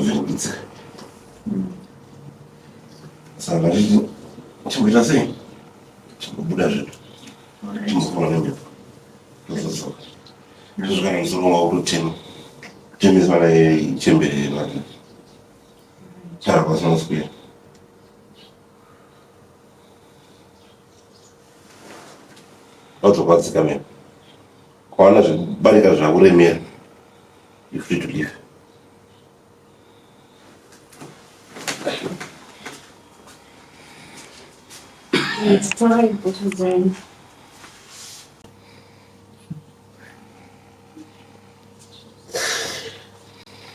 vingitse. Saka rito chimboita sei? Chimbobuda zvedu. Chimbokura nembepo. Ndozvozoka. Izvo kana musoro wako kutema. Chemisa naye chembere mari. Chara kwasina square. Autokwadzika mene. Kwawana zvibarika zvakuremera. You're free to leave. It's time for today.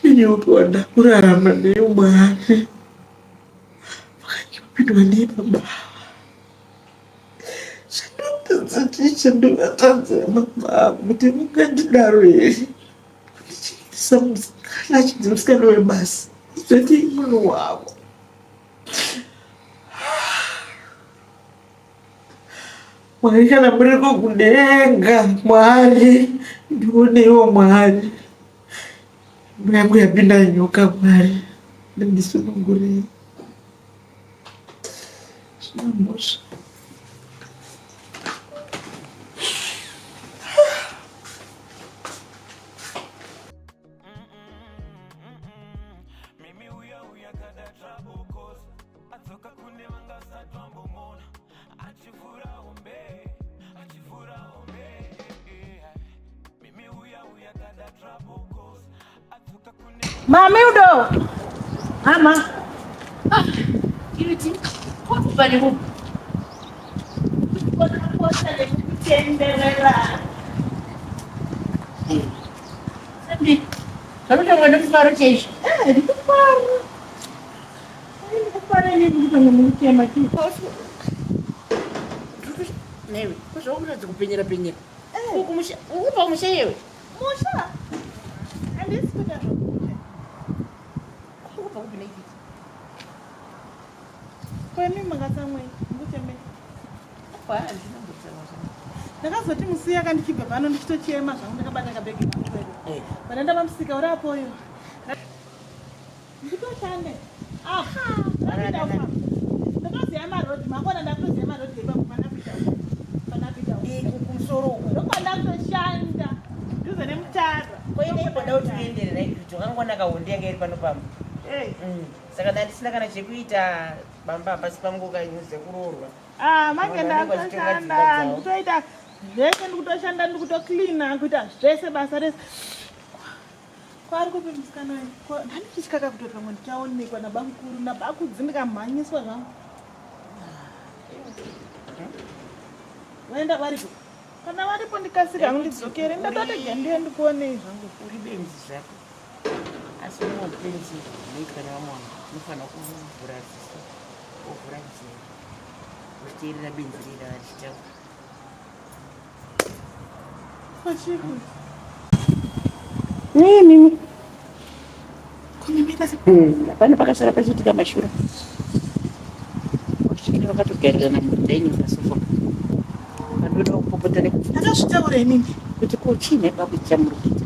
Nilipoenda kurarama naye mwari vakanyipindwa nebaba chandotadzatisha ndovatadza mababa kuti mungandidaro here kuchiitisa musikana achidzi musikana webasa izvoti munhu wavo Mwari kana muri kukudenga Mwari ndionewo Mwari mweya yangu yapinda nyoka Mwari ndisunungurire zvinamosha Mami udo. Mama. Kiti. Kwapo bali huko. Kwa le kutendelela. Sabi. Sabi kama ndo faro kesho. Ndo faro. Ndo faro ni ndo mumutia maki. Newe, kwa sababu unataka kupenyera. Ukumusha, ukupa umusha yewe. Musha. Andisi kuja. Kwa mimi mangasamwe nguteme. Kwa ndina ngutema. Ndakazoti musiya kandichibva pano ndichitochema zvangu ndakabata kabhegi kangu. Vanenda vamusika urapo yo. Nditoshande. Aha. Ndakaziya marodi, makona ndakuziya marodi panapita. Panapita. Kumusoro. Ndokwanda kutoshanda. Ndizo nemutara. Kwa ine iboda kuti uenderera ikiti wakangona kahondi yanga iri pano pamwe. Saka ndandisina kana chekuita bamba pasi pangu kanyuze kurorwa. Mange ndatoshanda ndikutoita zvese ndikutoshanda ndikutoklina kuita zvese basa rese. Kwari kupi musikana wayo? Ndandichitya kuti pamwe ndichaonekwa nabamukuru nabakudzi ndikamhanyiswa zvangu. Waenda varipo? Kana varipo ndikasika hangu ndidzokere ndatotega ndiye ndikuonei zvangu kuri benzi zvako. Asi unopenzi kana vamwana unofana kuvhura ziso ovhura nzira uchiteerera benzi rira richitaura kwachiko mimi kumimina apana pakasara pachiitika mashura vasvikira vakatogarirana mudaini pasofa vandoda kupopota akazvitaura inini kuti kochiine pakuchamurukita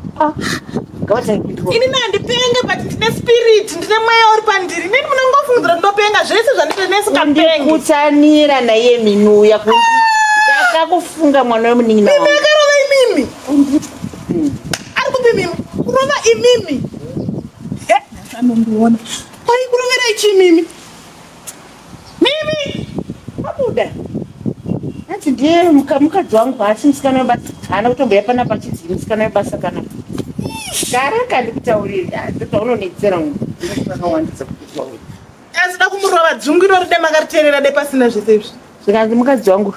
ini nandipenga but ndine spirit ndine mweya uri pandiri nini munongofungira ndopenga zvese zvandite nesikapengi ndikutsanira naye minuya kuti ndakakufunga mwana wemunini mimi akarova imimi ari kupi mimi kurova imimi anondiona kwai kurovera ichimimi mimi abuda anzi ndiye mukadzi wangu asi musikana webasa haana kutomboya panapa achizivi musikana webasa kana Karaka ndikutaurira ndotaunonetsera ndakawandisa kutaurira asida kumurova dzungiro ride makariterera de pasina zvese izvi zvikanzi mukadzi wangu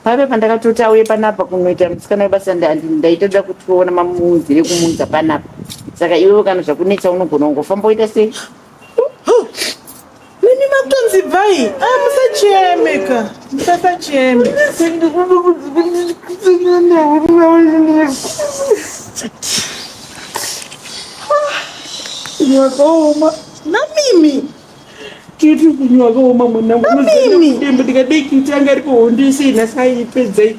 pave pandakatotauye panapa kunoita musikana webasa ndaitoda kutiona mamunzire kumunza panapa saka iwewe kana zvakunetsa unogona kungofamba uita sei nini makutonzi bvai musachemeka musasacheme Nyakaoma na mimi kitu kunyakaoma mwana na mimi ndembe ndikadeki tanga ari kuhondisi na sai pedzai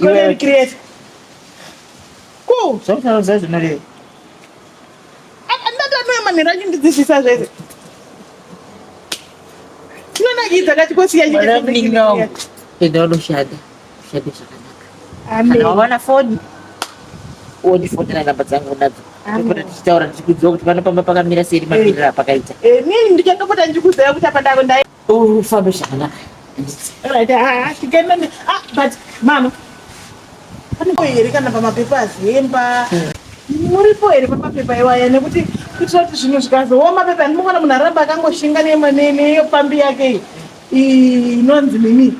content creator. Cool. Zvakutaura zvinoreva. Andatonoe manhero acho ndizwisisa zvese. Tinonakidza katikosiya Mwanamninga enda unoshanda. Ushande zvakanaka. Kana wawana foni wondifonera namba dzangu nadzo. Ndopota tichitaura tichikudziwa kuti panopamba pakamira sei mamirira pakaita. Inini ndichatopota ndichikuziva kuti apa ndako ndai. Ufambe zvakanaka. Right, tikaenda but mama. Panipo here kana pamapepa azemba. Muripo here pamapepa iwaya nekuti kuitira kuti zvinhu zvikazooma mapepa ndinoona munhu aramba akangoshinga neyopambi yake inonzi nini.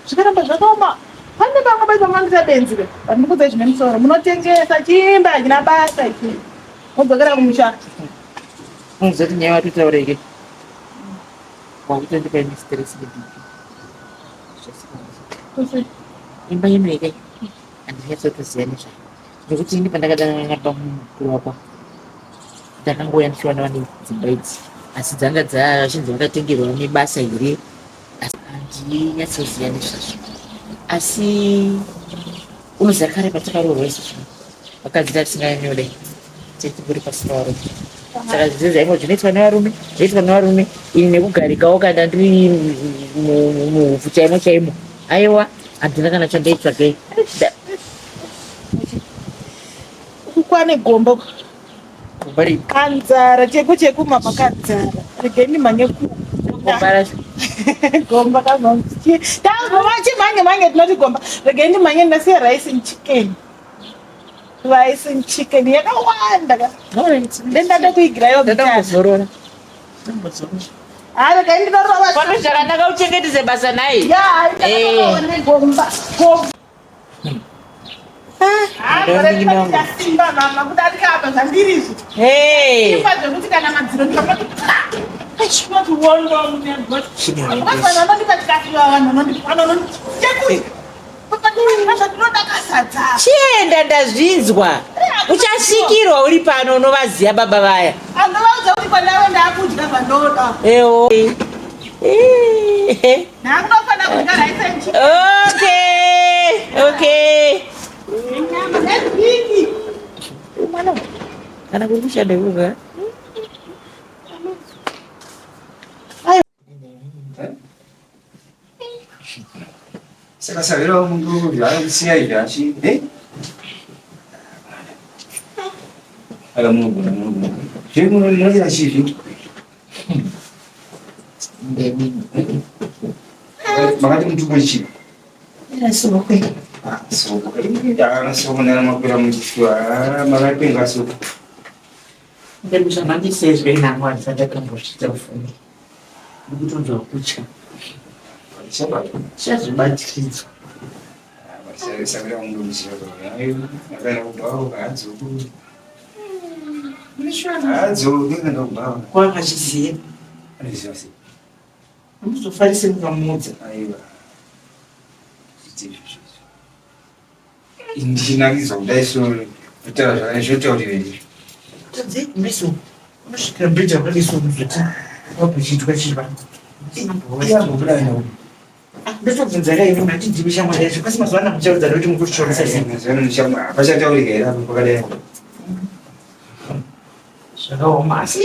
Zvikaramba zvakaoma. Pane vamwe vaita mangisa benzi re. Vandikudza zvine musoro. Munotengesa chimba achina basa ichi. Mudzokera kumusha. Unozoti nyaya watutaureke. Wakutondipa stress ndiki. Imba yenu yake. Andinyatsotoziyani zvayo. Nekuti ini pandakadana pamukuru wako. Ndakangoya ndichiwana dzimba idzi. Asi dzanga dzachinzi vakatengerwa nebasa here. Andinyatsoziyani zvazvo. Asi unoziva kare patakaroorwa isusu vakadzita tisinganyore tiri pasi pavarume saka zvizo zvaimo zvinoitwa nevarume ini nekugarikawo kana ndiri muhupfu chaimo aiwa handina kana chandaitsvakei kwane gomba kanzara cheku mama kanzara regei ndimhanye gomba kazonzi tangova chimhanye tinoti gomba regei ndimhanye ndasiya rice and chicken yakawanda ndendada kuigirayo ndadambozorora regei ndinorovaa zvakanaka uchengetedze basa naye gomba simba mama kudarika apa zvandirizvi imba zvekuti kana madziro ndikati chienda ndazvinzwa uchasvikirwa uri pano unovaziya baba vaya andovauza kuti kwandave ndakudya zvandoda nakunofana kudya raisenchi okay nyama dzezviki kana kuri kushanda ivoka saka savirawo mundu zvaanokusiya izvi achi aka munogona zvemunoita chizvi makati mutupo chii sokonera makwira muchishua makapenga soko ndemuzvamandisezve namwadza ndakambozvita ufumi ndikutonzwa kutya chazvibatikidzwa savira mundu muziva akaenda kubvawo haadzoki akaenda kubvawo kwakachiziya anoziva sei amuzofarise mukamudza aiwa ndichinakidza kudaiso kutaura zvakazvotaurireii tadzei kumeso unosvikira mbedha wakadaiso kuzoti wabhuchitwa chiva ndotobvunza kaino matidzivi shamwari yacho kwasi mazuva ana muchaudza kuti mukushoresa pachataurika here apo pakadai zvakaoma asi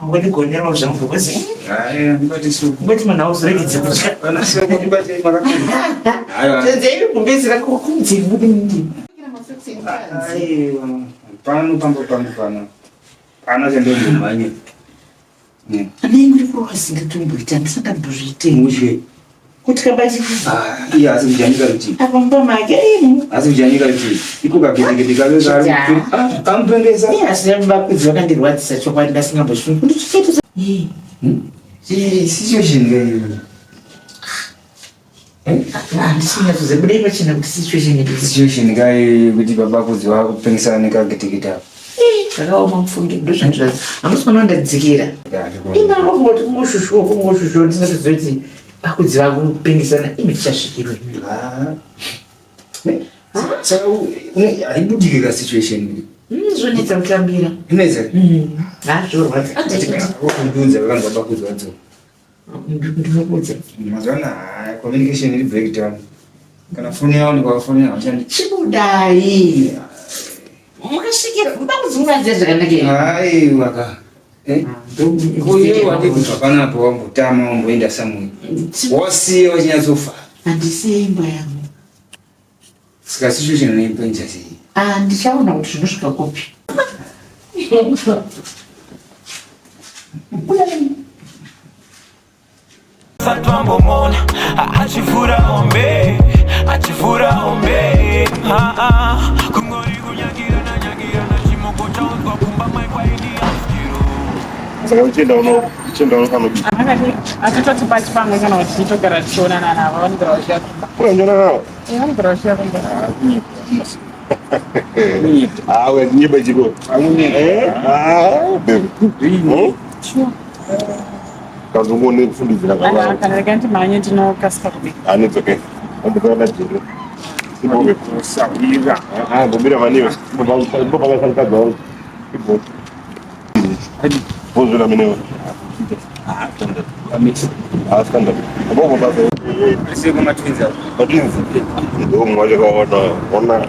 angonigonerawo zvangu kwezi ngoti munhu auzoregedze kutya tadzei kumbezera kumdziri kuti pano pana chandondimhanye anenge uri kurowazinga tomboita ndisanga ndozviitenga kuti kabachikuza iye asi kujanika ruti apamba make asi kujanika ruti iko kagetekete kave kamupengesa asi vapedzi vakandirwadzisa chokwadi ndasingambosvuni kuti chichaita situation kai handisingazoze budai pachena kuti situation kai kuti baba kudziwa kupengesana nekagetekete apo zvakaoma mupfungi ndozvandirazi hamusifana ndadzikira ingangoti kungoshushuwa ndisingatoziva kuti pakudziva kupengesana imi tichasvikirwa saka haibudike ka situation zvonetsa kutambira inetsa zvorwadzaunza vakanzi baba kudziwa dzo ndinokudza mazuva ana communication iri breakdown Kana foni yao ni kwa foni yao chani. Chibudai. Mukashikira ndakuzunga zvakanake. Ai waka. Huyo wadi kutokana hapo wangu tama wangu enda samwe. Wasi wazinyazofa. Andisi imba yangu. Sikasisho chino ni mpenja si. Ndichaona kuti zvinosvika kupi. Fatwambo mona achifura ombe kungori kunyagira na chimoko chauzwa kumba mai kwaidi askiro saka uchenda kanobi atitoti pachi pamwe kana kuti titogara tichionana navo vanogara vachiya unanyora navo vanogara vachiya awe nyiba chiko kanzi ngone kufundidzira kana rekanti mhanye ndinokasika kubika anitsoke andikaona jiro ibobe kusawira ngomira maniwe mbopakasanikadza wangu ibo bozvina minewe standard abomo basa Siko matwinza. matwinzi ndo mwaje kaona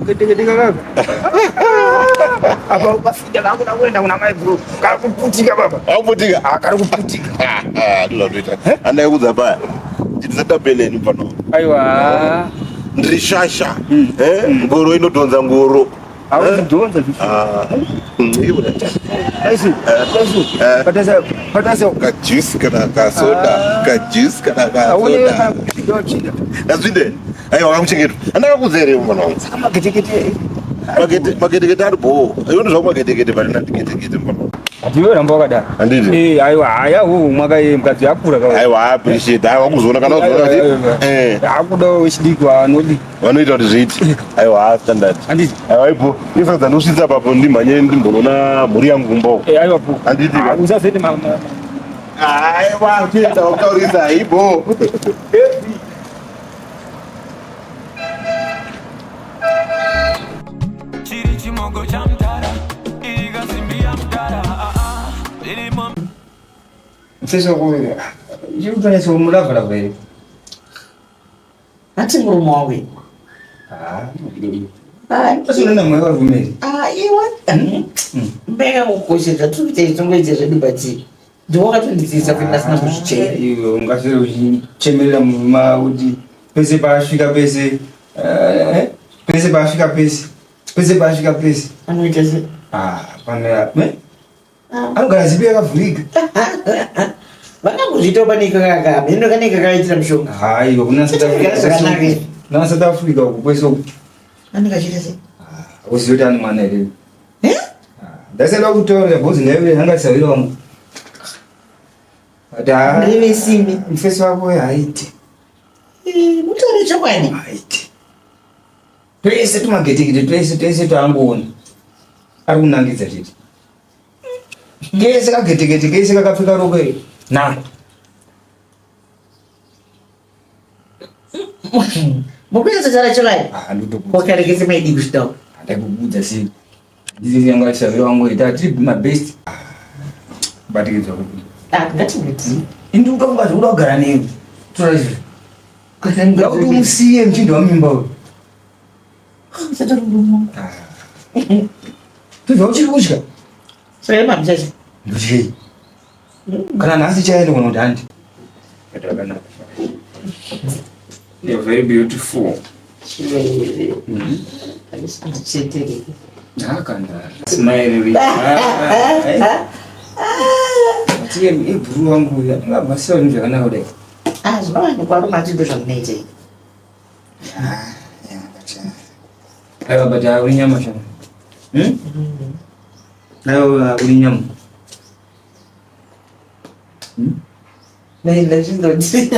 Ketika kaka. Apa ukafika langu na kwenda una mai bro. Kari kuputika baba. akuputika Kari kuputika. ndilatoita andayekudza paya chitisadabheneni pano Aiwa. ndiri shasha ngoro inodhonza ngoro Auzidonza patasa kajusi kana kasoda kajusi kana kasoda azvinde aiwa kamuchengeto andakakuzere mwana wangu magetekete ari bho ione zvako magetekete varina ndiketekete mwana wangu atiwe ramba wakadaro handiti aiwa haya mwakaye mukadzi yakura ka aiwa appreciate aiwa wakuzoona kana wazoona akuda wechidiki anodi vanoita kuti zviiti aiwa standard handiti aiwa ipo isadza ndosvitsa papo ndimhanye ndimbonoona mhuri yangu kumbawo aiwa po handiti usazoite aiwa kuenda kutaurisa ibo chiri chimogo cha mtara ikasimbia mtara mfeso kuwira chikutonesa mulavula kwere hati murume wawe asinona mwe wavumeri iwe mbeka kukosherwa tiri kuita itongoite zvedu bati ndiwakatonditsisa kuti ndasina kuzvichera iwe ungasere uchichemerera muruma kuti pese paasvika pese pese paasvika pese pese paasvika pese anoita se pana anogara zipi yakavhurika vakangozviitawo panekakaka mhendo kanenge kakaitira mushonga haiwa kuna South Africa uku kwese uku anenge achiita se uzive kuti ane mwana here ndasaida kutaurira bhozi ndaive hangasavira wangu ndaive simbi mufesi wako haiti mutaure chokwadi haiti twese tumagetekete twese taangoona ari kunangidza titi kese kagetekete kese kakapfeka rokwe na mukuedza tara cholai kokarekese maidi kusvitawo andakubudza sei ndisi yangu atisavira wangu ita tiri mabest batikidza kuti ngatingati indi ukaungazi uda kugara newe torazvo kuti umusiye muchinda wamimba uyu satorumumo tobva uchiri kutya saka imamuchacha ndochei kana nhasi chaenda kuno kuti handi katakanaka you're very beautiful handichetereke nakanda smile tiye ibhuru wangu uya ngabvasiwa zvinhu zvakanaka kudai zvinowanikwa rumatindo zvamunoita aiwa but uri nyama shana aiwa uri nyama ndachindoti